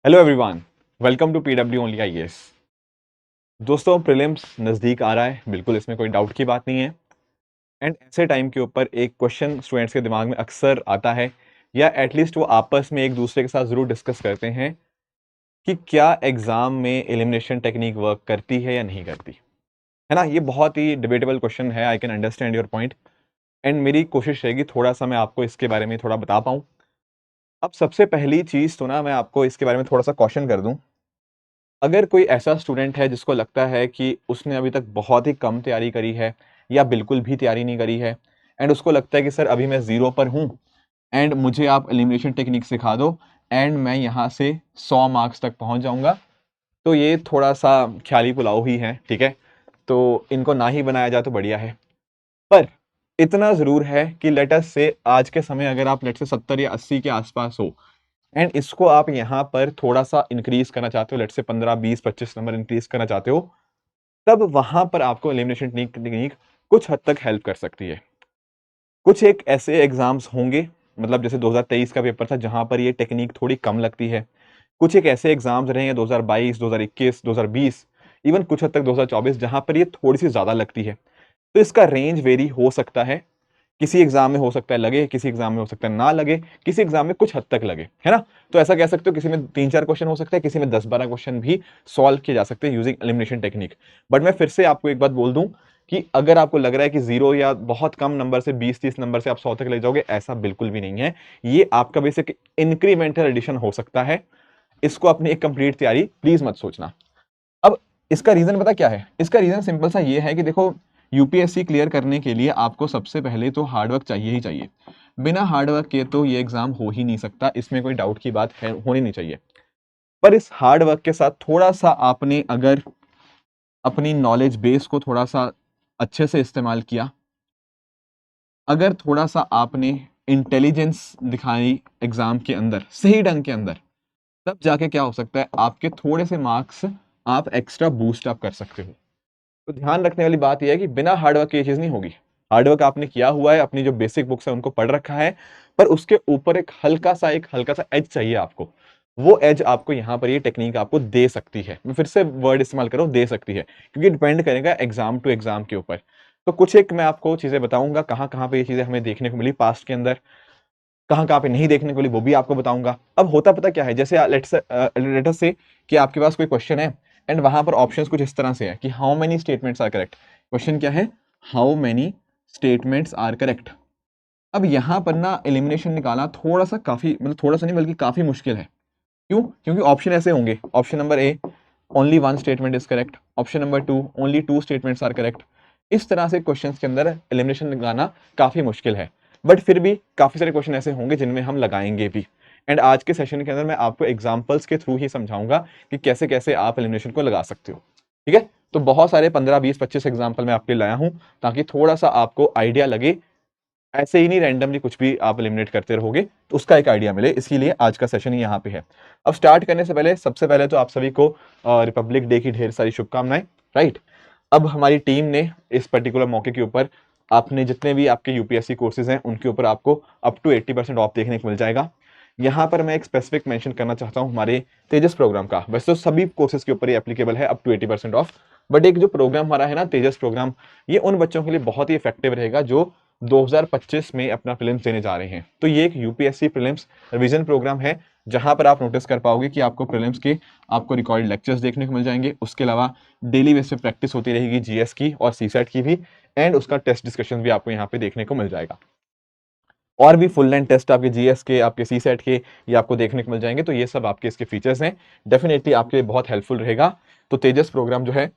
Hello everyone, welcome to PW only IAS. दोस्तों, prelims नज़दीक आ रहा है, बिल्कुल इसमें कोई डाउट की बात नहीं है। एंड ऐसे टाइम के ऊपर एक क्वेश्चन स्टूडेंट्स के दिमाग में अक्सर आता है, या एटलीस्ट वो आपस में एक दूसरे के साथ ज़रूर डिस्कस करते हैं कि क्या एग्ज़ाम में एलिमिनेशन टेक्निक वर्क करती है या नहीं करती, है ना। ये बहुत ही डिबेटेबल क्वेश्चन है। I can understand your point and मेरी कोशिश रहेगी थोड़ा सा मैं आपको इसके बारे में थोड़ा बता पाऊँ। अब सबसे पहली चीज़ तो ना मैं आपको इसके बारे में थोड़ा सा क्वेश्चन कर दूँ। अगर कोई ऐसा स्टूडेंट है जिसको लगता है कि उसने अभी तक बहुत ही कम तैयारी करी है या बिल्कुल भी तैयारी नहीं करी है एंड उसको लगता है कि सर अभी मैं ज़ीरो पर हूँ एंड मुझे आप एलिमिनेशन टेक्निक सिखा दो एंड मैं यहाँ से 100 मार्क्स तक पहुँच जाऊँगा, तो ये थोड़ा सा ख्याली पुलाव ही है, ठीक है। तो इनको ना ही बनाया जाए तो बढ़िया है। पर इतना ज़रूर है कि लेट अस से आज के समय अगर आप लेट से 70 या 80 के आसपास हो एंड इसको आप यहाँ पर थोड़ा सा इंक्रीज करना चाहते हो, लेट से 15 20 25 नंबर इंक्रीज करना चाहते हो, तब वहां पर आपको एलिमिनेशन टेक्निक कुछ हद तक हेल्प कर सकती है। कुछ एक ऐसे एग्जाम्स होंगे, मतलब जैसे 2023 का पेपर था जहां पर ये टेक्निक थोड़ी कम लगती है। कुछ एक ऐसे एग्जाम्स रहेंगे 2022 2021 2020, इवन कुछ हद तक 2024 जहां पर ये थोड़ी सी ज्यादा लगती है। तो इसका रेंज वेरी हो सकता है। किसी एग्जाम में हो सकता है लगे, किसी एग्जाम में हो सकता है ना लगे, किसी एग्जाम में कुछ हद तक लगे, है ना। तो ऐसा कह सकते हो किसी में 3-4 क्वेश्चन हो सकता है, किसी में 10-12 क्वेश्चन भी सॉल्व किए जा सकते हैं यूजिंग एलिमिनेशन टेक्निक। बट मैं फिर से आपको एक बात बोल दूं कि अगर आपको लग रहा है कि जीरो या बहुत कम नंबर से 20-30 नंबर से आप 100 तक ले जाओगे, ऐसा बिल्कुल भी नहीं है। ये आपका बेसिक इंक्रीमेंटल एडिशन हो सकता है। इसको अपनी एक कंप्लीट तैयारी प्लीज मत सोचना। अब इसका रीजन पता क्या है? इसका रीजन सिंपल सा ये है कि देखो, यूपीएससी क्लियर करने के लिए आपको सबसे पहले तो हार्डवर्क चाहिए ही चाहिए। बिना हार्डवर्क के तो ये एग्जाम हो ही नहीं सकता, इसमें कोई डाउट की बात है, होनी नहीं चाहिए। पर इस हार्डवर्क के साथ थोड़ा सा आपने अगर अपनी नॉलेज बेस को थोड़ा सा अच्छे से इस्तेमाल किया, अगर थोड़ा सा आपने इंटेलिजेंस दिखाई एग्जाम के अंदर सही ढंग के अंदर, तब जाके क्या हो सकता है, आपके थोड़े से मार्क्स आप एक्स्ट्रा बूस्ट अप कर सकते हो। तो ध्यान रखने वाली बात यह है कि बिना हार्डवर्क की ये चीज नहीं होगी। हार्डवर्क आपने किया हुआ है, अपनी जो बेसिक बुक्स है उनको पढ़ रखा है, पर उसके ऊपर एक हल्का सा एज चाहिए आपको। वो एज आपको यहाँ पर ये टेक्निक आपको दे सकती है। मैं फिर से वर्ड इस्तेमाल कर रहा हूँ, दे सकती है, क्योंकि डिपेंड करेगा एग्जाम टू एग्जाम के ऊपर। तो कुछ एक मैं आपको चीजें बताऊंगा, कहाँ कहाँ पे ये चीजें हमें देखने को मिली पास्ट के अंदर, कहाँ कहाँ पे नहीं देखने को मिली वो भी आपको बताऊंगा। अब होता पता क्या है, जैसे लेट्स से कि आपके पास कोई क्वेश्चन है एंड वहां पर ऑप्शंस कुछ इस तरह से है कि how many statements are correct. Question क्या है? How many statements are correct. अब यहाँ पर ना एलिमिनेशन निकालना थोड़ा सा काफी, मतलब थोड़ा सा नहीं बल्कि काफी मुश्किल है। क्यों? क्योंकि ऑप्शन ऐसे होंगे, option number A only one statement is correct, option number two only two statements are correct. इस तरह से क्वेश्चंस के अंदर एलिमिनेशन लगाना काफी मुश्किल है। बट फिर भी काफी सारे क्वेश्चन ऐसे होंगे जिनमें हम लगाएंगे भी। एंड आज के सेशन के अंदर मैं आपको एग्जांपल्स के थ्रू ही समझाऊंगा कि कैसे कैसे आप एलिमिनेशन को लगा सकते हो, ठीक है। तो बहुत सारे 15 20 25 एग्जाम्पल मैं आपके लिए लाया हूं, ताकि थोड़ा सा आपको आइडिया लगे। ऐसे ही नहीं रैंडमली कुछ भी आप एलिमिनेट करते रहोगे, तो उसका एक आइडिया मिले, इसीलिए आज का सेशन ही यहाँ पे है। अब स्टार्ट करने से पहले सबसे पहले तो आप सभी को रिपब्लिक डे की ढेर सारी शुभकामनाएं, राइट। अब हमारी टीम ने इस पर्टिकुलर मौके के ऊपर आपने जितने भी आपके यूपीएससी कोर्सेज हैं उनके ऊपर आपको अप टू 80% ऑफ देखने को मिल जाएगा। यहाँ पर मैं एक स्पेसिफिक मेंशन करना चाहता हूँ हमारे तेजस प्रोग्राम का। वैसे तो सभी कोर्सेज के ऊपर ये एप्लीकेबल है, अप टू 80% ऑफ। बट एक जो प्रोग्राम हमारा है ना, तेजस प्रोग्राम, ये उन बच्चों के लिए बहुत ही इफेक्टिव रहेगा जो 2025 में अपना प्रीलिम्स देने जा रहे हैं। तो ये एक यूपीएससी प्रीलिम्स रिवीजन प्रोग्राम है, जहां पर आप नोटिस कर पाओगे कि आपको प्रीलिम्स के आपको रिकॉर्डेड लेक्चर्स देखने को मिल जाएंगे। उसके अलावा डेली बेस पे प्रैक्टिस होती रहेगी जीएस की और सीसेट की भी, एंड उसका टेस्ट डिस्कशन भी आपको यहाँ पे देखने को मिल जाएगा। और भी फुल लेंथ टेस्ट आपके जीएस के, आपके सीसेट के, ये आपको देखने को मिल जाएंगे। तो ये सब आपके इसके फीचर्स हैं, डेफिनेटली आपके लिए बहुत हेल्पफुल रहेगा। तो तेजस प्रोग्राम जो है,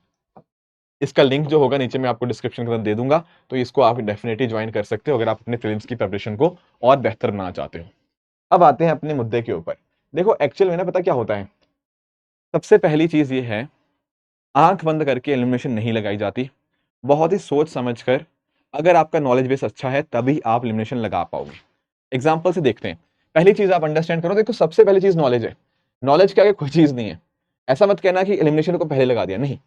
इसका लिंक जो होगा नीचे मैं आपको डिस्क्रिप्शन के अंदर दे दूंगा, तो इसको आप डेफिनेटली ज्वाइन कर सकते हो अगर आप अपने फिल्म्स की प्रिपरेशन को और बेहतर बनाना चाहते हो। अब आते हैं अपने मुद्दे के ऊपर। देखो, एक्चुअल में ना पता क्या होता है, सबसे पहली चीज ये है, आंख बंद करके एलिमिनेशन नहीं लगाई जाती। बहुत ही सोच समझ कर, अगर आपका नॉलेज बेस अच्छा है तभी आप एलिमिनेशन लगा पाओगे। एग्जाम्पल से देखते हैं। पहली चीज आप अंडरस्टैंड करो, देखो सबसे पहली चीज नॉलेज है। नॉलेज के आगे कोई चीज नहीं है। ऐसा मत कहना कि एलिमिनेशन को पहले लगा दिया, नहीं।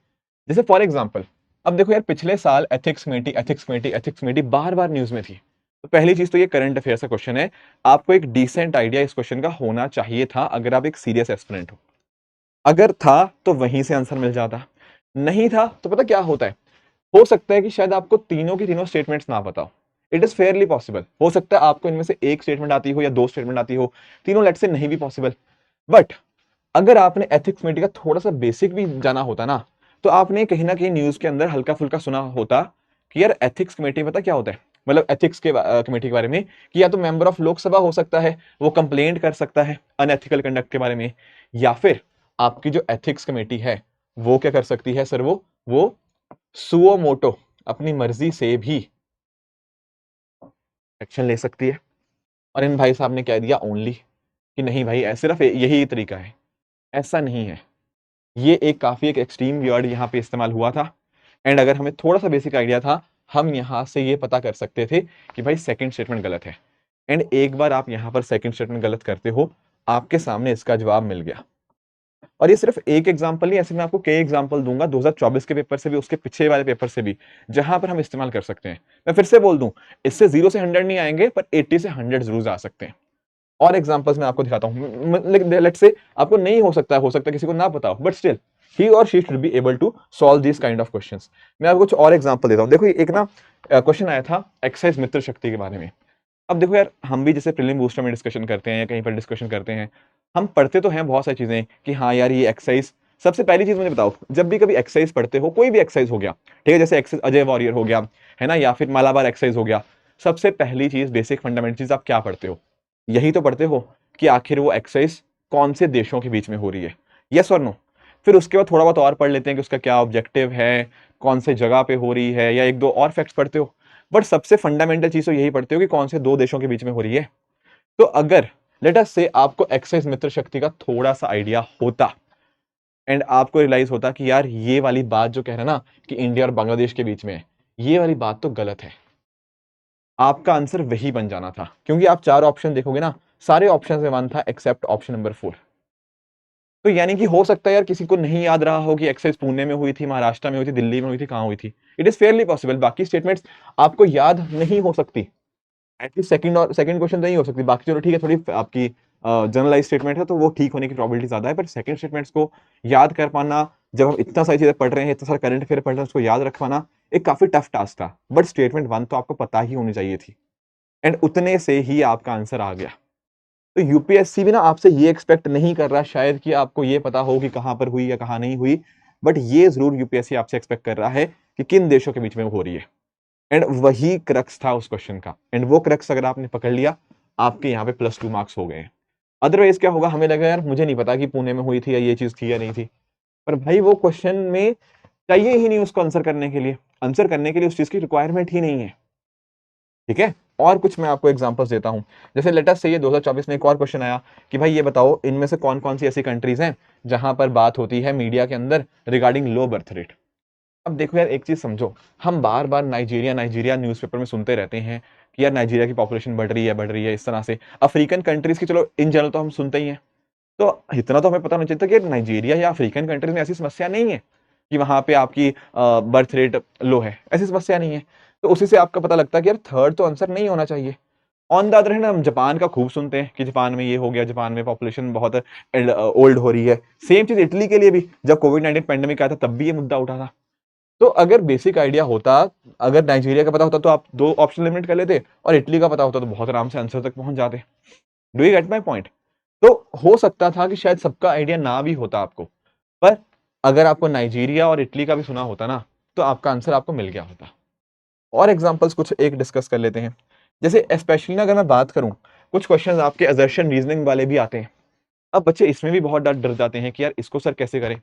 जैसे फॉर एग्जाम्पल, अब देखो यार, पिछले साल एथिक्स कमेटी बार बार न्यूज में थी। तो पहली चीज तो ये करंट अफेयर्स का क्वेश्चन है, आपको एक डिसेंट आइडिया इस क्वेश्चन का होना चाहिए था अगर आप एक सीरियस एस्पिरेंट हो। अगर था तो वहीं से आंसर मिल जाता, नहीं था तो पता क्या होता है, हो सकता है कि शायद आपको तीनों की तीनों स्टेटमेंट्स ना पता हो। इट इज फेयरली पॉसिबल, हो सकता है आपको इनमें से एक स्टेटमेंट आती हो या दो स्टेटमेंट आती हो, तीनों लेट से नहीं भी पॉसिबल। बट अगर आपने एथिक्स कमेटी का थोड़ा सा बेसिक भी जाना होता ना, तो आपने कहीं ना कहीं न्यूज के अंदर हल्का फुल्का सुना होता कि यार एथिक्स कमेटी पता क्या होता है, मतलब एथिक्स के कमेटी के बारे में, कि या तो मेंबर ऑफ लोकसभा हो सकता है, वो कंप्लेंट कर सकता है अनएथिकल कंडक्ट के बारे में, या फिर आपकी जो एथिक्स कमेटी है वो क्या कर सकती है सर, वो सुओ मोटो अपनी मर्जी से भी एक्शन ले सकती है। और इन भाई साहब ने कह दिया ओनली, कि नहीं भाई सिर्फ यही तरीका है, ऐसा नहीं है। ये एक काफी एक एक्सट्रीम वर्ड यहाँ पे इस्तेमाल हुआ था। एंड अगर हमें थोड़ा सा बेसिक आइडिया था, हम यहाँ से ये पता कर सकते थे कि भाई सेकंड स्टेटमेंट गलत है। एंड एक बार आप यहाँ पर सेकंड स्टेटमेंट गलत करते हो, आपके सामने इसका जवाब मिल गया। और ये सिर्फ एक एग्जांपल नहीं, ऐसे मैं आपको कई एग्जांपल दूंगा 2024 के पेपर से भी, उसके पीछे वाले पेपर से भी, जहां पर हम इस्तेमाल कर सकते हैं। मैं फिर से बोल दूं, इससे 0 से 100 नहीं आएंगे, पर 80 से 100 जरूर आ सकते हैं। और एग्जांपल्स मैं आपको दिखाता हूं, लेट्स से आपको नहीं हो सकता किसी को ना पता हो, बट स्टिल ही और she should be able to solve this kind of questions. मैं आपको कुछ और एग्जांपल देता हूं। देखो एक ना क्वेश्चन आया था एक्सरसाइज मित्र शक्ति के बारे में। अब देखो यार, हम भी जैसे प्रीलिम बूस्टर में डिस्कशन करते हैं या कहीं पर डिस्कशन करते हैं, हम पढ़ते तो हैं बहुत सारी चीजें कि हाँ यार ये एक्सरसाइज, सबसे पहली चीज मुझे बताओ, जब भी कभी एक्सरसाइज पढ़ते हो, कोई भी एक्सरसाइज हो गया, ठीक है, जैसे एक्सरसाइज अजय वॉरियर हो गया, है ना, या फिर मालाबार एक्सरसाइज हो गया, सबसे पहली चीज बेसिक फंडामेंटल चीज आप क्या पढ़ते हो? यही तो पढ़ते हो कि आखिर वो एक्सरसाइज कौन से देशों के बीच में हो रही है, यस और नो। फिर उसके बाद थोड़ा बहुत और पढ़ लेते हैं कि उसका क्या ऑब्जेक्टिव है, कौन से जगह पे हो रही है, या एक दो और फैक्ट्स पढ़ते हो। बट सबसे फंडामेंटल चीज तो यही पढ़ते हो कि कौन से दो देशों के बीच में हो रही है। तो अगर लेट अस से आपको एक्साइज मित्र शक्ति का थोड़ा सा आइडिया होता, एंड आपको रियलाइज होता कि यार ये वाली बात जो कह रहा है ना कि इंडिया और बांग्लादेश के बीच में है, ये वाली बात तो गलत है, आपका आंसर वही बन जाना था। क्योंकि आप चार ऑप्शन देखोगे ना, सारे ऑप्शन में वन था एक्सेप्ट ऑप्शन नंबर 4। तो यानी कि हो सकता है यार किसी को नहीं याद रहा हो कि एक्सरसाइज पुणे में हुई थी, महाराष्ट्र में हुई थी, दिल्ली में हुई थी, कहां हुई थी। इट इज फेयरली पॉसिबल, बाकी स्टेटमेंट्स आपको याद नहीं हो सकती, एटलीस्ट सेकंड और सेकंड क्वेश्चन तो नहीं हो सकती। बाकी चलो ठीक है, थोड़ी आपकी जनरलाइज स्टेटमेंट है तो वो ठीक होने की प्रोबेबिलिटी ज्यादा है, पर सेकंड स्टेटमेंट्स को याद कर पाना, जब हम इतना सारी चीजें पढ़ रहे हैं, इतना सारा करंट अफेयर पढ़ रहे हैं, उसको याद रख पाना एक काफी टफ टास्क था। बट स्टेटमेंट वन तो आपको पता ही होनी चाहिए थी, एंड उतने से ही आपका आंसर आ गया। तो यूपीएससी भी ना आपसे ये एक्सपेक्ट नहीं कर रहा शायद कि आपको ये पता हो कि कहां पर हुई या कहां नहीं हुई, बट ये जरूर यूपीएससी आपसे एक्सपेक्ट कर रहा है कि किन देशों के बीच में हो रही है। एंड वही क्रक्स था उस क्वेश्चन का, एंड वो क्रक्स अगर आपने पकड़ लिया, आपके यहाँ पे +2 मार्क्स हो गए। अदरवाइज क्या होगा, हमें लगा यार मुझे नहीं पता कि पुणे में हुई थी या ये चीज थी या नहीं थी, पर भाई वो क्वेश्चन में चाहिए ही नहीं उसको आंसर करने के लिए, आंसर करने के लिए उस चीज की रिक्वायरमेंट ही नहीं है। ठीक है, और कुछ मैं आपको एग्जांपल्स देता हूं। जैसे लेटेस्ट से ये 2024 में एक और क्वेश्चन आया कि भाई ये बताओ इनमें से कौन कौन सी ऐसी कंट्रीज हैं जहां पर बात होती है मीडिया के अंदर रिगार्डिंग लो बर्थ रेट। अब देखो यार एक चीज समझो, हम बार बार नाइजीरिया नाइजीरिया न्यूज़पेपर में सुनते रहते हैं कि यार नाइजीरिया की पॉपुलेशन बढ़ रही है इस तरह से। अफ्रीकन कंट्रीज की चलो इन जनरल तो हम सुनते ही हैं, तो इतना तो हमें पता होना चाहिए था कि नाइजीरिया या अफ्रीकन कंट्रीज में ऐसी समस्या नहीं है कि वहां पे आपकी बर्थ रेट लो है, ऐसी समस्या नहीं है। तो उसी से आपका पता लगता है कि यार थर्ड तो आंसर नहीं होना चाहिए। ऑन द अदर हैंड हम जापान का खूब सुनते हैं कि जापान में ये हो गया, जापान में पॉपुलेशन बहुत ओल्ड हो रही है। सेम चीज इटली के लिए भी, जब कोविड-19 पेंडेमिक आया था तब भी ये मुद्दा उठा था। तो अगर बेसिक आइडिया होता, अगर नाइजीरिया का पता होता तो आप दो ऑप्शन लिमिट कर लेते, और इटली का पता होता तो बहुत आराम से आंसर तक पहुंच जाते। Do you get my point? तो हो सकता था कि शायद सबका आइडिया ना भी होता आपको, पर अगर आपको नाइजीरिया और इटली का भी सुना होता ना, तो आपका आंसर आपको मिल गया होता। और एग्जांपल्स कुछ एक डिस्कस कर लेते हैं। जैसे स्पेशली ना अगर मैं बात करूं, कुछ क्वेश्चंस आपके असर्शन रीजनिंग वाले भी आते हैं। अब बच्चे इसमें भी बहुत डर जाते हैं कि यार इसको सर कैसे करें।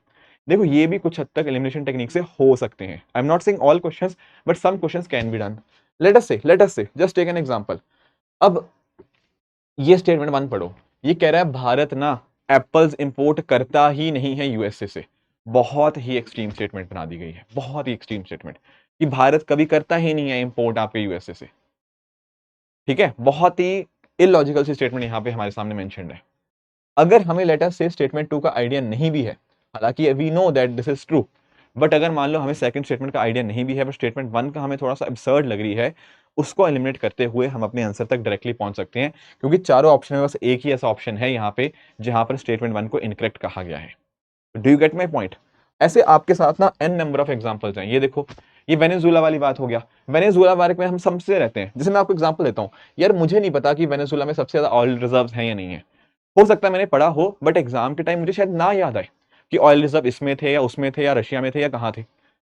देखो ये भी कुछ हद तक एलिमिनेशन टेक्निक से हो सकते हैं। I am not saying all questions, but some questions can be done. Let us see just take an example. अब ये स्टेटमेंट वन पढ़ो, ये कह रहा है भारत ना एप्पल्स इंपोर्ट करता ही नहीं है यूएसए से। बहुत ही एक्सट्रीम स्टेटमेंट बना दी गई है, बहुत ही एक्सट्रीम स्टेटमेंट, कि भारत कभी करता ही नहीं है इंपोर्ट आपके यूएसए से। ठीक है, बहुत ही इलॉजिकल सी स्टेटमेंट यहाँ पे हमारे सामने मेंशन्ड है। अगर हमें लेटर से स्टेटमेंट टू का आइडिया नहीं भी है, हालांकि we know that this is true, but अगर मान लो हमें सेकंड स्टेटमेंट का आइडिया नहीं भी है, बट स्टेटमेंट वन का हमें थोड़ा सा absurd लग रही है, उसको एलिमिनेट करते हुए हम अपने आंसर तक डायरेक्टली पहुंच सकते हैं। क्योंकि चारों ऑप्शन में बस एक ही ऐसा ऑप्शन है यहाँ पे जहां पर स्टेटमेंट वन को इनकरेक्ट कहा गया है। Do you get my point? ऐसे आपके साथ ना एन नंबर ऑफ एग्जाम्पल्स हैं। ये देखो, ये वेनेजुएला वाली बात हो गया। वेनेजुएला बारे में हम समझते रहते हैं। जैसे मैं आपको एग्जांपल देता हूँ, यार मुझे नहीं पता कि वेनेजुएला में सबसे ज्यादा ऑयल रिजर्व है या नहीं है। हो सकता है मैंने पढ़ा हो, बट एग्जाम के टाइम मुझे शायद ना याद आए कि ऑयल रिजर्व इसमें थे या उसमें थे या रशिया में थे या कहाँ थे।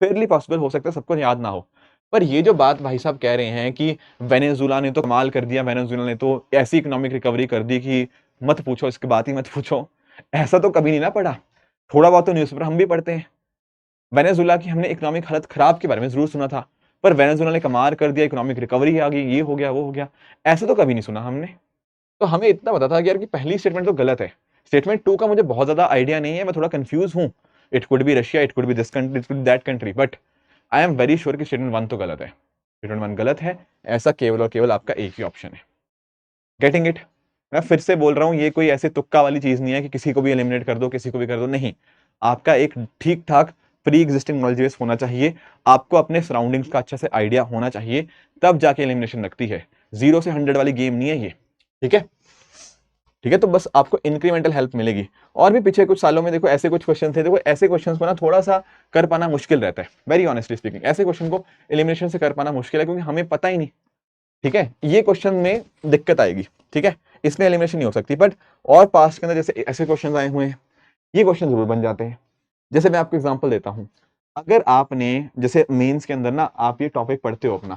फेयरली पॉसिबल हो सकता है सबको याद ना हो। पर ये जो बात भाई साहब कह रहे हैं कि वेनेजुएला ने तो कमाल कर दिया, वेनेजुएला ने तो ऐसी इकोनॉमिक रिकवरी कर दी कि मत पूछो, इसकी बात ही मत पूछो। ऐसा तो कभी नहीं ना पढ़ा। थोड़ा बहुत तो न्यूज़पेपर हम भी पढ़ते हैं। वेनेजुएला की हमने इकोनॉमिक हालत खराब के बारे में जरूर सुना था, पर वेनेजुएला ने कमाल कर दिया, इकोनॉमिक रिकवरी आ गई, ये हो गया वो हो गया, ऐसा तो कभी नहीं सुना हमने। तो हमें इतना पता था कि यार कि पहली स्टेटमेंट तो गलत है। स्टेटमेंट 2 का मुझे बहुत ज्यादा आइडिया नहीं है, मैं थोड़ा कंफ्यूज हूँ। It could be Russia, it could be this country, it could be that country, but I am very sure कि स्टेटमेंट 1 तो गलत है। स्टेटमेंट 1 गलत है, ऐसा केवल और केवल आपका एक ही ऑप्शन है। Getting it? मैं फिर से बोल रहा हूँ, ये कोई ऐसे तुक्का वाली चीज नहीं है कि किसी को भी एलिमिनेट कर दो, किसी को भी कर दो, नहीं। आपका एक ठीक ठाक प्री एग्जिस्टिंग नॉलेज बेस होना चाहिए, आपको अपने सराउंडिंग्स का अच्छा से आइडिया होना चाहिए, तब जाके एलिमिनेशन लगती है। 0 से 100 वाली गेम नहीं है ये, ठीक है? ठीक है, तो बस आपको इंक्रीमेंटल हेल्प मिलेगी। और भी पीछे कुछ सालों में देखो ऐसे कुछ क्वेश्चन थे, देखो ऐसे क्वेश्चन को ना थोड़ा सा कर पाना मुश्किल रहता है, वेरी ऑनेस्टली स्पीकिंग। ऐसे क्वेश्चन को एलिमिनेशन से कर पाना मुश्किल है, क्योंकि हमें पता ही नहीं। ठीक है, ये क्वेश्चन में दिक्कत आएगी, ठीक है, इसमें एलिमिनेशन नहीं हो सकती। बट और पास्ट के अंदर जैसे ऐसे क्वेश्चन आए हुए हैं, ये क्वेश्चन जरूर बन जाते हैं। जैसे मैं आपको एग्जांपल देता हूं, अगर आपने जैसे मेंस के अंदर ना आप ये टॉपिक पढ़ते हो अपना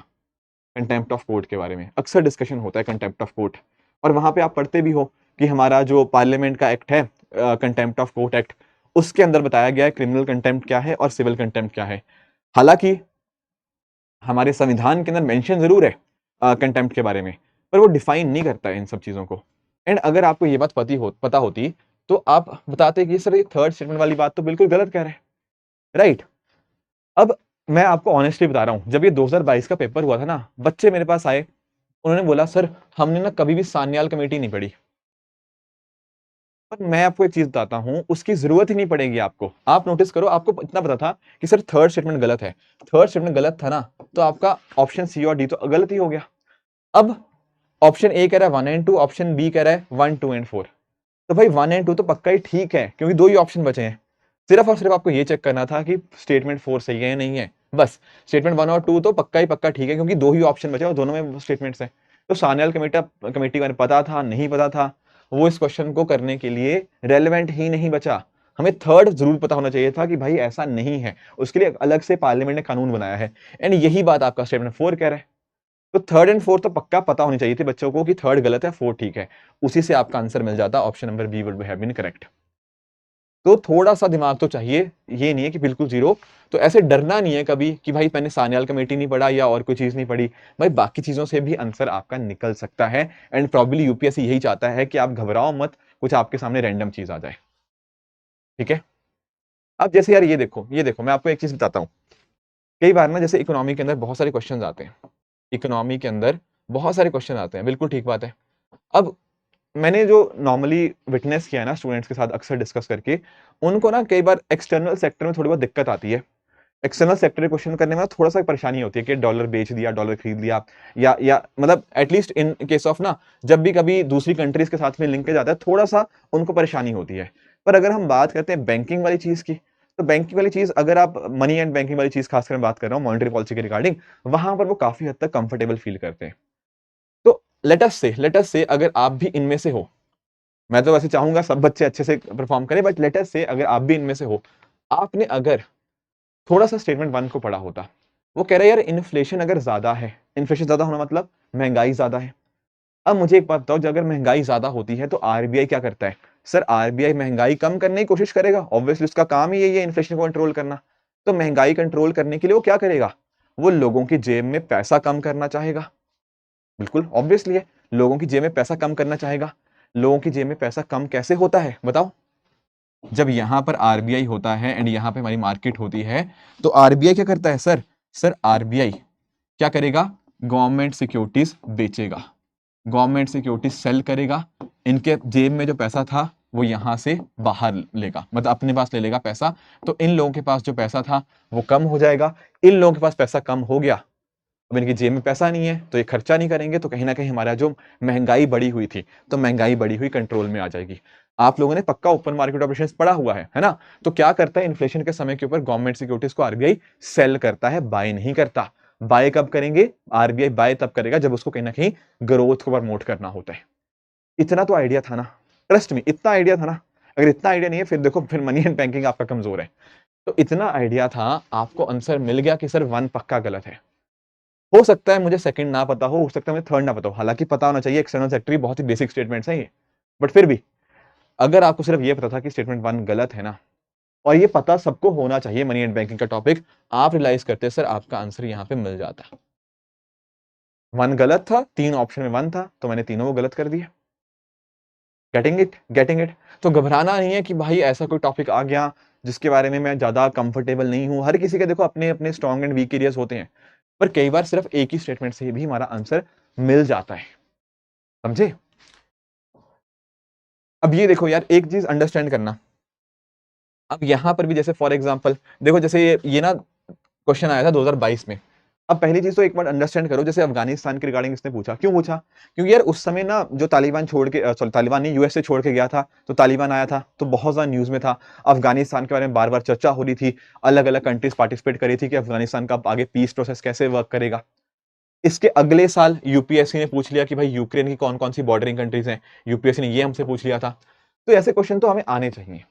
कंटेम्प्ट ऑफ कोर्ट के बारे में, अक्सर डिस्कशन होता है कंटेम्प्ट ऑफ कोर्ट, और वहां पे आप पढ़ते भी हो कि हमारा जो पार्लियामेंट का एक्ट है, कंटेम्प्ट ऑफ कोर्ट एक्ट, उसके अंदर बताया गया है क्रिमिनल कंटेम्प्ट क्या है और सिविल कंटेम्प्ट क्या है। हालांकि हमारे संविधान के अंदर मेंशन जरूर है कंटेम्प्ट के बारे में, पर वो डिफाइन नहीं करता है इन सब चीजों को। एंड अगर आपको ये बात पता होती तो आप बताते कि सर ये थर्ड स्टेटमेंट वाली बात तो बिल्कुल गलत कह रहे हैं, राइट? अब मैं आपको ऑनेस्टली बता रहा हूं, जब ये 2022 का पेपर हुआ था ना, बच्चे मेरे पास आए, उन्होंने बोला सर हमने ना कभी भी सान्याल कमेटी नहीं पढ़ी। पर मैं आपको एक चीज बताता हूं, उसकी जरूरत ही नहीं पड़ेगी आपको। आप नोटिस करो, आपको इतना पता था कि सर थर्ड स्टेटमेंट गलत है, थर्ड स्टेटमेंट गलत था ना, तो आपका ऑप्शन सी और डी तो गलत ही हो गया। अब ऑप्शन ए कह रहा है 1 एंड 2, ऑप्शन बी कह रहा है 1, 2 एंड 4। तो भाई 1 एंड 2 तो पक्का ही ठीक है, क्योंकि दो ही ऑप्शन बचे हैं। सिर्फ और सिर्फ आपको ये चेक करना था कि स्टेटमेंट 4 सही है या नहीं है, बस। स्टेटमेंट 1 और 2 तो पक्का ही पक्का ठीक है, क्योंकि दो ही ऑप्शन बचे और दोनों में स्टेटमेंट्स हैं। तो सान्याल कमेटी का पता था नहीं पता था, वो इस क्वेश्चन को करने के लिए रेलेवेंट ही नहीं बचा। हमें थर्ड जरूर पता होना चाहिए था कि भाई ऐसा नहीं है, उसके लिए अलग से पार्लियामेंट ने कानून बनाया है। एंड यही बात आपका स्टेटमेंट 4 कह रहा है। तो थर्ड एंड फोर्थ तो पक्का पता होनी चाहिए थी बच्चों को कि थर्ड गलत है, फोर्थ ठीक है। उसी से आपका आंसर मिल जाता, option number B would have been correct. तो थोड़ा सा दिमाग तो चाहिए, ये नहीं है कि बिल्कुल जीरो। तो ऐसे डरना नहीं है कभी कि भाई मैंने सान्याल कमेटी नहीं पढ़ा या और कोई चीज नहीं पढ़ी। भाई बाकी चीजों से भी आंसर आपका निकल सकता है, एंड प्रॉब्ली यूपीएससी यही चाहता है कि आप घबराओ मत, कुछ आपके सामने रैंडम चीज आ जाए। ठीक है, अब जैसे यार ये देखो मैं आपको एक चीज बताता हूँ। कई बार ना जैसे इकोनॉमी के अंदर बहुत सारे क्वेश्चन आते हैं, इकोनॉमी के अंदर बहुत सारे क्वेश्चन आते हैं, बिल्कुल ठीक बात है। अब मैंने जो नॉर्मली विटनेस किया है ना स्टूडेंट्स के साथ अक्सर डिस्कस करके, उनको ना कई बार एक्सटर्नल सेक्टर में थोड़ी बहुत दिक्कत आती है। एक्सटर्नल सेक्टर क्वेश्चन करने में थोड़ा सा परेशानी होती है कि डॉलर बेच दिया, डॉलर खरीद लिया, या मतलब एटलीस्ट इन केस ऑफ ना, जब भी कभी दूसरी कंट्रीज के साथ में लिंकेज आता है, थोड़ा सा उनको परेशानी होती है। पर अगर हम बात करते हैं बैंकिंग वाली चीज की, तो बैंकिंग वाली चीज, अगर आप मनी एंड बैंकिंग वाली चीज खासकर मैं बात कर रहा हूँ मॉनेटरी पॉलिसी के रिगार्डिंग, वहां पर वो काफी हद तक कंफर्टेबल फील करते हैं। तो लेट अस से अगर आप भी इनमें से हो, मैं तो वैसे चाहूंगा सब बच्चे अच्छे से परफॉर्म करें, बट लेट अस से अगर आप भी इनमें से हो, आपने अगर थोड़ा सा स्टेटमेंट 1 को पढ़ा होता, वो कह रहा है यार इन्फ्लेशन अगर ज्यादा है, इन्फ्लेशन ज्यादा होना मतलब महंगाई ज्यादा है। अब मुझे एक बात बताओ, जब अगर महंगाई ज्यादा होती है तो आरबीआई क्या करता है? सर आरबीआई महंगाई कम करने की कोशिश करेगा, ऑब्वियसली उसका काम ही यही है इन्फ्लेशन को कंट्रोल करना। तो महंगाई कंट्रोल करने के लिए वो क्या करेगा? वो लोगों की जेब में पैसा कम करना चाहेगा, बिल्कुल ऑब्वियसली है, लोगों की जेब में पैसा कम करना चाहेगा। लोगों की जेब में पैसा कम कैसे होता है बताओ? जब यहां पर आरबीआई होता है एंड यहां पे हमारी मार्केट होती है, तो आरबीआई क्या करता है सर? सर आरबीआई क्या करेगा? गवर्नमेंट सिक्योरिटीज बेचेगा, गवर्नमेंट सिक्योरिटीज सेल करेगा, इनके जेब में जो पैसा था वो यहां से बाहर लेगा, मतलब अपने पास ले लेगा पैसा। तो इन लोगों के पास जो पैसा था वो कम हो जाएगा, इन लोगों के पास पैसा कम हो गया, अब इनकी जेब में पैसा नहीं है तो ये खर्चा नहीं करेंगे, तो कहीं ना कहीं हमारा जो महंगाई बढ़ी हुई थी, तो महंगाई बढ़ी हुई कंट्रोल में आ जाएगी। आप लोगों ने पक्का ओपन मार्केट ऑपरेशंस पढ़ा हुआ है ना। तो क्या करता है इन्फ्लेशन के समय के ऊपर गवर्नमेंट सिक्योरिटीज को आरबीआई सेल करता है, बाय नहीं करता। बाय कब करेंगे? आरबीआई बाय तब करेगा जब उसको कहीं ना कहीं ग्रोथ को प्रमोट करना होता है। इतना तो आइडिया था ना, ट्रस्ट में इतना आइडिया था ना। अगर इतना आइडिया नहीं है फिर देखो, फिर मनी एंड बैंकिंग आपका कमजोर है। तो इतना आइडिया था, आपको आंसर मिल गया कि सर 1 पक्का गलत है। हो सकता है मुझे सेकंड ना पता हो सकता है मुझे थर्ड ना पता हो, हालांकि पता होना चाहिए, एक्सटर्नल सेक्टर बहुत ही बेसिक स्टेटमेंट्स हैं ये। बट फिर भी अगर आपको सिर्फ ये पता था कि स्टेटमेंट 1 गलत है ना, और ये पता सबको होना चाहिए मनी एंड बैंकिंग का टॉपिक, आप रियलाइज करते सर आपका आंसर यहाँ पे मिल जाता। 1 गलत था, 3 ऑप्शन में 1 था, तो मैंने तीनों को गलत कर दिया। Getting it. तो घबराना नहीं है कि भाई ऐसा कोई टॉपिक आ गया जिसके बारे में मैं ज्यादा कंफर्टेबल नहीं हूं। हर किसी के देखो अपने अपने स्ट्रॉन्ग एंड वीक एरियाज होते हैं, पर कई बार सिर्फ एक ही स्टेटमेंट से भी हमारा आंसर मिल जाता है। समझे? अब ये देखो यार, एक चीज अंडरस्टैंड करना। अब यहां पर भी जैसे फॉर एग्जांपल देखो, जैसे ये ना क्वेश्चन आया था 2022 में। अब पहली चीज तो एक बार अंडरस्टैंड करो, जैसे अफगानिस्तान के रिगार्डिंग इसने पूछा, क्यों पूछा? क्योंकि यार उस समय ना जो तालिबान छोड़ के सॉरी तालिबान नहीं, यूएस से छोड़ के गया था, तो तालिबान आया था तो बहुत ज्यादा न्यूज में था। अफगानिस्तान के बारे में बार बार चर्चा हो रही थी, अलग अलग कंट्रीज पार्टिसिपेट करी थी कि अफगानिस्तान का आगे पीस प्रोसेस कैसे वर्क करेगा। इसके अगले साल यूपीएससी ने पूछ लिया कि भाई यूक्रेन की कौन कौन सी बॉर्डरिंग कंट्रीज हैं, यूपीएससी ने ये हमसे पूछ लिया था। तो ऐसे क्वेश्चन तो हमें आने चाहिए।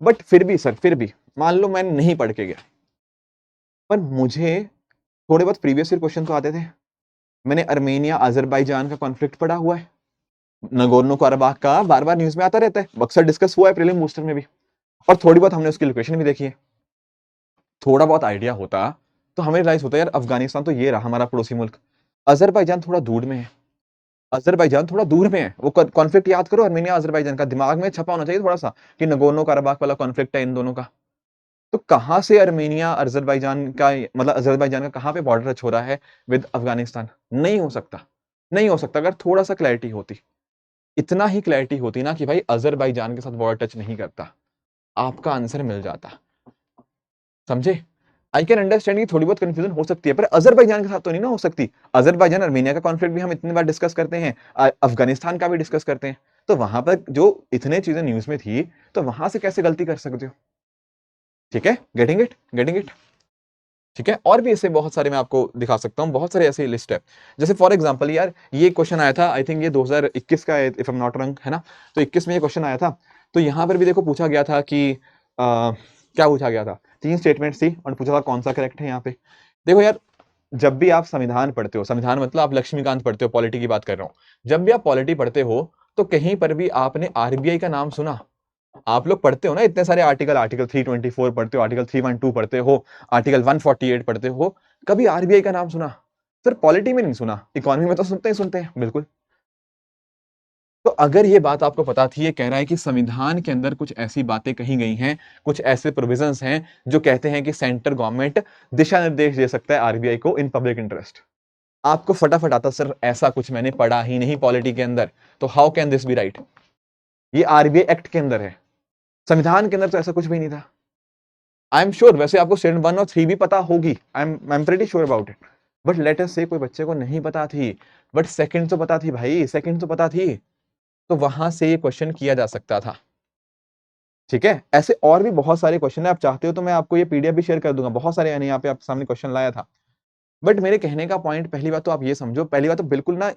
बट फिर भी सर, फिर भी मान लो मैंने नहीं पढ़ के गया, पर मुझे थोड़े बहुत प्रीवियस ईयर क्वेश्चन तो आते थे। मैंने अर्मेनिया अजरबैजान का कॉन्फ्लिक्ट पढ़ा हुआ है, नगोर्नो कराबाख का बार बार न्यूज में आता रहता है, अक्सर डिस्कस हुआ है प्रीलिम बूस्टर में भी, और थोड़ी बहुत हमने उसकी लोकेशन भी देखी है। थोड़ा बहुत आइडिया होता तो हमें रियलाइज होता है यार अफगानिस्तान तो ये रहा हमारा पड़ोसी मुल्क, अजरबैजान थोड़ा दूर में है। अजरबैजान थोड़ा दूर में है, वो कॉन्फ्लिक्ट याद करो अर्मेनिया अजरबैजान का, दिमाग में छपा होना चाहिए थोड़ा सा कि नगोर्नो कराबाख वाला कॉन्फ्लिक्ट है इन दोनों का। तो कहां से अर्मेनिया अजरबैजान का, मतलब अजरबैजान का कहां पे बॉर्डर टच हो रहा है विद अफगानिस्तान? नहीं हो सकता, नहीं हो सकता। अगर थोड़ा सा क्लैरिटी होती, इतना ही क्लैरिटी होती ना कि भाई अजरबैजान के साथ बॉर्डर टच नहीं करता, आपका आंसर मिल जाता। समझे? आई कैन अंडरस्टैंड कि थोड़ी बहुत कंफ्यूजन हो सकती है, पर अजरबैजान के साथ तो नहीं ना हो सकती। अजरबैजान अर्मेनिया का कॉन्फ्लिक्ट भी हम इतनी बार डिस्कस करते हैं, अफगानिस्तान का भी डिस्कस करते हैं, तो वहां पर जो इतने चीजें न्यूज में थी, तो वहां से कैसे गलती कर सकते हो? ठीक है, गेटिंग इट। ठीक है, और भी ऐसे बहुत सारे मैं आपको दिखा सकता हूँ, बहुत सारे ऐसे लिस्ट है। जैसे फॉर एग्जांपल यार ये क्वेश्चन आया था, आई थिंक ये 2021 का if I am not wrong है ना, तो 21 में ये क्वेश्चन आया था। तो यहाँ पर भी देखो पूछा गया था कि क्या पूछा गया था, 3 स्टेटमेंट थी और पूछा था कौन सा करेक्ट है यहाँ पे। देखो यार, जब भी आप संविधान पढ़ते हो, संविधान मतलब आप लक्ष्मीकांत पढ़ते हो, पॉलिटी की बात कर रहा हूँ, जब भी आप पॉलिटी पढ़ते हो तो कहीं पर भी आपने आरबीआई का नाम सुना? आप लोग पढ़ते हो ना इतने सारे आर्टिकल, आर्टिकल 324 पढ़ते हो, आर्टिकल 312 पढ़ते हो, आर्टिकल 148 पढ़ते हो, कभी आरबीआई का नाम सुना? सर पॉलिटी में नहीं सुना, इकोनॉमी में तो सुनते हैं बिल्कुल। तो अगर ये बात आपको पता थी, ये कह रहा है कि संविधान के अंदर कुछ ऐसी बातें कही गई हैं, कुछ ऐसे प्रोविजंस हैं जो कहते हैं कि सेंट्रल गवर्नमेंट दिशा निर्देश दे सकता है आरबीआई को इन पब्लिक इंटरेस्ट। आपको फटाफट आता सर ऐसा कुछ मैंने पढ़ा ही नहीं पॉलिटी के अंदर, तो how can this be right? ये आरबीआई एक्ट के अंदर है, संविधान के अंदर तो ऐसा कुछ भी नहीं था। आई एम श्योर वैसे आपको स्टेटमेंट 1 और 3 भी पता होगी, I am pretty sure about it. But let us से कोई बच्चे को नहीं पता थी, बट सेकंड तो पता थी भाई, सेकंड तो पता थी, तो वहां से ये क्वेश्चन किया जा सकता था। ठीक है, ऐसे और भी बहुत सारे क्वेश्चन है, आप चाहते हो तो मैं आपको ये पीडीएफ भी शेयर कर दूंगा, बहुत सारे यानी यहाँ पे आप सामने क्वेश्चन लाया था। बट मेरे कहने का पॉइंट, पहली बात तो आप ये समझो, पहली बात तो बिल्कुल ना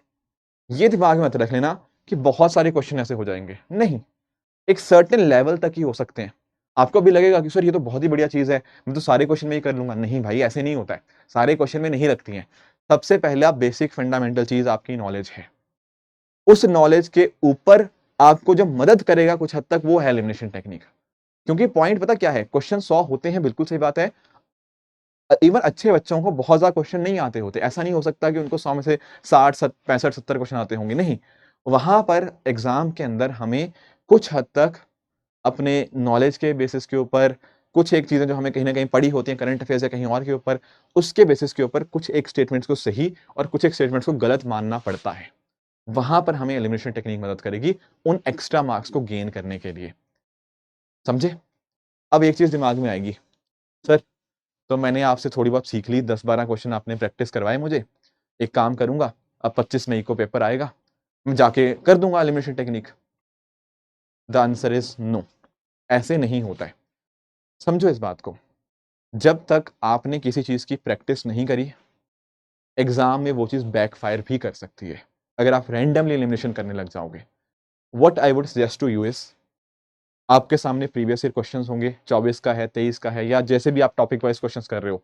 ये दिमाग में मत रख लेना कि बहुत सारे क्वेश्चन ऐसे हो जाएंगे, नहीं। एक सर्टेन लेवल तक ही हो सकते हैं। आपको भी लगेगा कि सर ये तो बहुत ही बढ़िया चीज है, मैं तो सारे क्वेश्चन में ही कर लूंगा, नहीं भाई ऐसे नहीं होता है, सारे क्वेश्चन में नहीं लगती हैं। सबसे पहले आप बेसिक फंडामेंटल चीज आपकी नॉलेज है, उस नॉलेज के ऊपर आपको जो मदद करेगा कुछ हद तक वो है एलिमिनेशन टेक्निक। क्योंकि पॉइंट पता क्या है, क्वेश्चन 100 होते हैं, बिल्कुल सही बात है। इवन अच्छे बच्चों को बहुत ज्यादा क्वेश्चन नहीं आते होते, ऐसा नहीं हो सकता कि उनको 100 में से 60 65 70 क्वेश्चन आते होंगे, नहीं। वहां पर एग्जाम के अंदर हमें कुछ हद तक अपने नॉलेज के बेसिस के ऊपर, कुछ एक चीजें जो हमें कहीं ना कहीं पढ़ी होती हैं करंट अफेयर्स या कहीं और के ऊपर, उसके बेसिस के ऊपर कुछ एक स्टेटमेंट्स को सही और कुछ एक स्टेटमेंट्स को गलत मानना पड़ता है। वहां पर हमें एलिमिनेशन टेक्निक मदद करेगी उन एक्स्ट्रा मार्क्स को गेन करने के लिए। समझे? अब एक चीज दिमाग में आएगी, सर तो मैंने आपसे थोड़ी बहुत सीख ली, 10-12 क्वेश्चन आपने प्रैक्टिस करवाए मुझे, एक काम करूंगा, अब 25 मई को पेपर आएगा, मैं जाके कर दूंगा elimination technique. The answer is no, ऐसे नहीं होता है। समझो इस बात को, जब तक आपने किसी चीज की प्रैक्टिस नहीं करी, एग्जाम में वो चीज बैकफायर भी कर सकती है अगर आप रैंडमली एलिमिनेशन करने लग जाओगे। What I would suggest to you is, आपके सामने प्रीवियस ईयर क्वेश्चंस होंगे, 24 का है, 23 का है, या जैसे भी आप टॉपिक वाइज क्वेश्चंस कर रहे हो,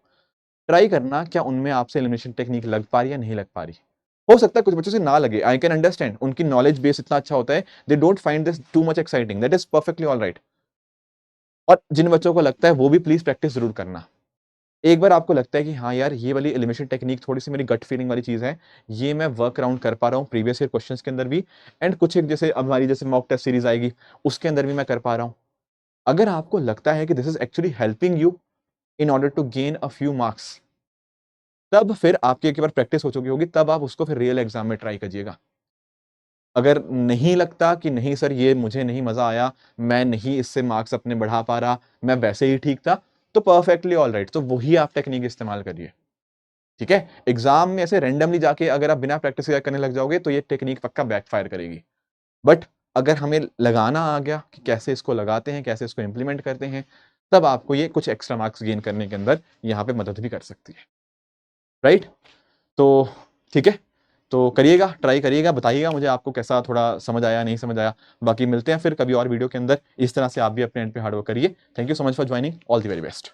ट्राई करना क्या उनमें आपसे एलिमिनेशन टेक्निक लग पा रही है या नहीं लग पा रही। हो सकता है कुछ बच्चों से ना लगे, आई कैन अंडरस्टैंड, उनकी नॉलेज बेस इतना अच्छा होता है, they don't find this too much exciting, that is perfectly all right. और जिन बच्चों को लगता है वो भी प्लीज प्रैक्टिस जरूर करना। एक बार आपको लगता है कि हाँ यार ये वाली एलिमिनेशन टेक्निक थोड़ी सी मेरी गट फीलिंग वाली चीज है, ये मैं वर्क अराउंड कर पा रहा हूँ प्रीवियस ईयर क्वेश्चंस के अंदर भी, एंड कुछ एक जैसे अब हमारी जैसे मॉक टेस्ट सीरीज आएगी उसके अंदर भी मैं कर पा रहा हूँ। अगर आपको लगता है कि this is actually helping you in order to gain a few marks, तब फिर आपकी एक बार प्रैक्टिस हो चुकी होगी, तब आप उसको फिर रियल एग्जाम में ट्राई करिएगा। अगर नहीं लगता कि नहीं सर ये मुझे नहीं मजा आया, मैं नहीं इससे मार्क्स अपने बढ़ा पा रहा, मैं वैसे ही ठीक था, तो परफेक्टली ऑल राइट, तो वही आप टेक्निक इस्तेमाल करिए। ठीक है, एग्जाम में ऐसे रैंडमली जाके अगर आप बिना प्रैक्टिस करने लग जाओगे तो ये टेक्निक पक्का बैकफायर करेगी। बट अगर हमें लगाना आ गया कि कैसे इसको लगाते हैं, कैसे इसको इंप्लीमेंट करते हैं, तब आपको ये कुछ एक्स्ट्रा मार्क्स गेन करने के अंदर यहाँ पे मदद भी कर सकती है। राइट, तो ठीक है, तो करिएगा, ट्राई करिएगा, बताइएगा मुझे आपको कैसा थोड़ा समझ आया नहीं समझ आया। बाकी मिलते हैं फिर कभी और वीडियो के अंदर, इस तरह से आप भी अपने एंड पे हार्डवर्क करिए। Thank you so much for joining, all the very best.